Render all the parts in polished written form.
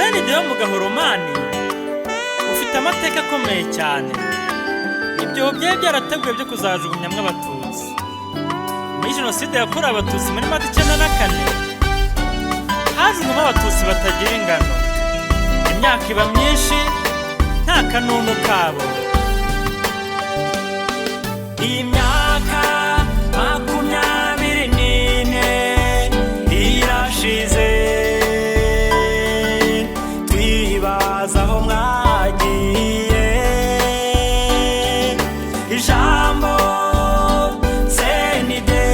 Senide yo mu Gahoromani ufite amateka akomeye cyane. Ibyo bye byarateguye byo kuzajugunyamwe abatutsi muri jenoside yakorewe abatutsi muri Mata 94. Hajugunywe abatutsi batagira ingano, imyaka iba myinshi nta kanunu kabo. Imyaka 24 irashize twibaza aho mwagiye. Ijambo Senide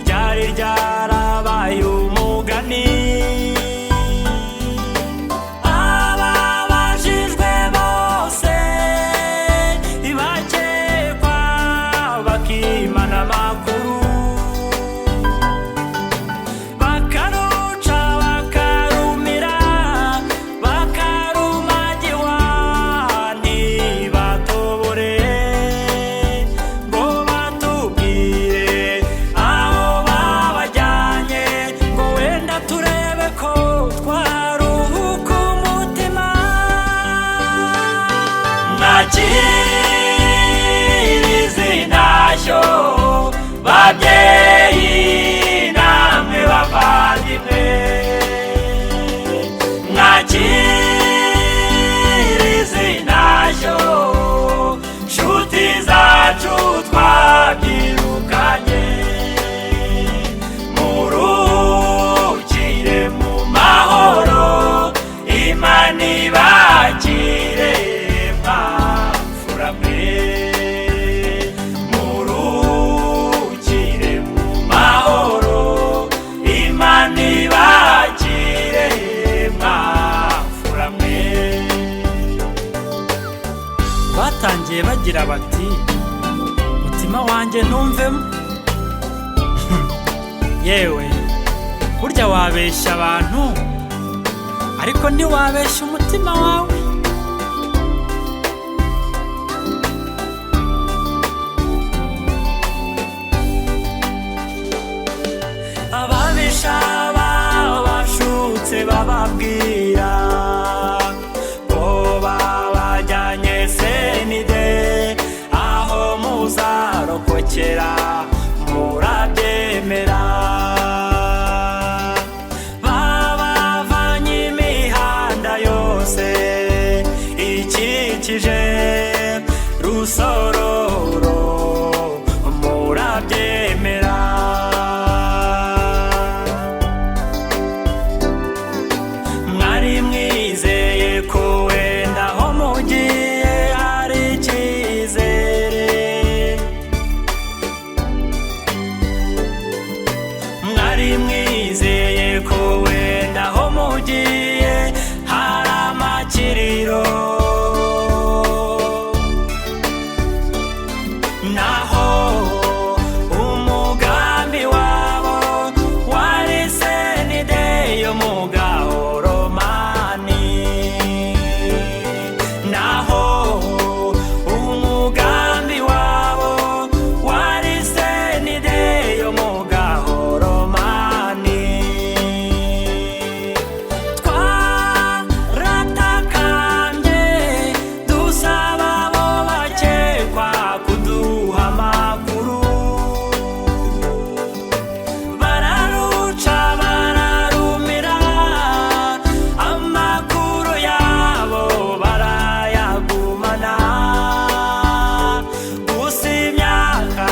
ryari ryarabaye umugani. Ababajijwe bose ibakekwa bakimana amakuru, bakaruca bakarumira bakarumagiwa ntibatobore ngo batubwire aho babajyanye, ngo wenda turebe ko twaruhuka umutima. Mwakirize ntashyo babyeyi namwe bavandimwe, mwakirize ntashyo nshuti zacu twabyirukanye. Muruhukire mu mahoro, Imana ibakire mwamfura mwe. Muruhukire mu mahoro, Imana ibakire mwamfura mwe. Batangiye bagira bati mutima wanjye ntumvemo. Yewe burya wabeshya abantu ariko ntiwabeshya umutima wawe. Ababisha babashutse bababwira ko babajyanye Senide aho muzarokokera murabyemera. Babavanye imihanda yose ikikije Rusororo murabyemera. Mwari mwizeye ko wenda aho mugiye hari icyizere, mwari mwizeye ko wenda aho mugiye hari amakiriro. Naho umugambi wabo wari Senide yo mu Gahoromani. Naho umugambi wabo wari Senide yo mu Gahoromani. Twaratakambye dusaba abo bakekwa kuduha amakuru, bararuca bararumira amakuru yabo barayagumana. Gusa imyaka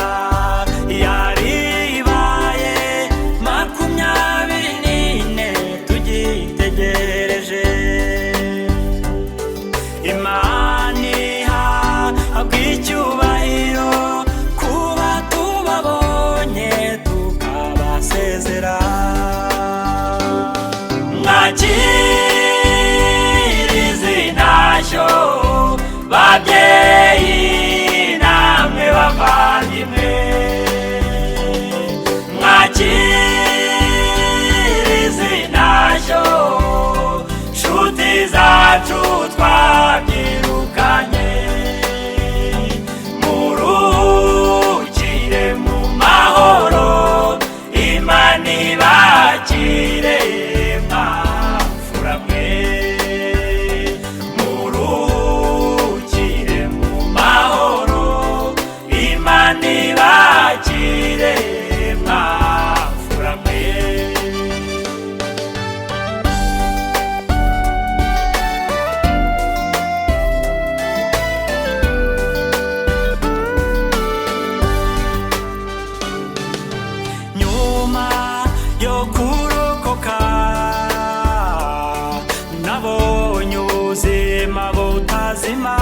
yari ibaye 24 tugitegereje. Imana ihabwa icyubahiro kuba tubabonye tukabasezera. Mwakirize ntashyo babyeyi namwe bavandimwe, mwakirize ntashyo nshuti zacu twabyirukanye. Muruhukire mu mahoro, Imana ibakire mwamfura yo kurokoka. Nabonye ubuzima butazima,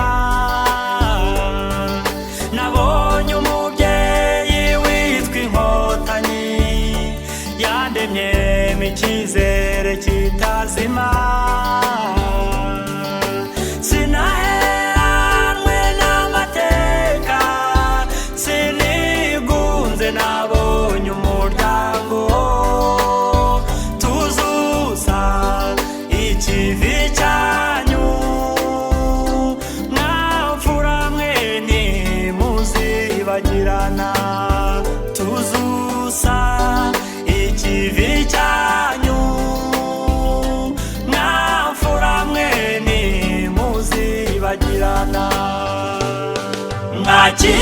nabonye umubyeyi witwa Inkotanyi yandemyemo icyizere kitazima. Sinaheranwe n'amateka, sinigunze, nabonye umuryango tuzuza ikivi cyanyu. Mwamfura mwe ntimuzibagirana, tuzuza ikivi cyanyu. Mwamfura mwe ntimuzibagirana. Mwaki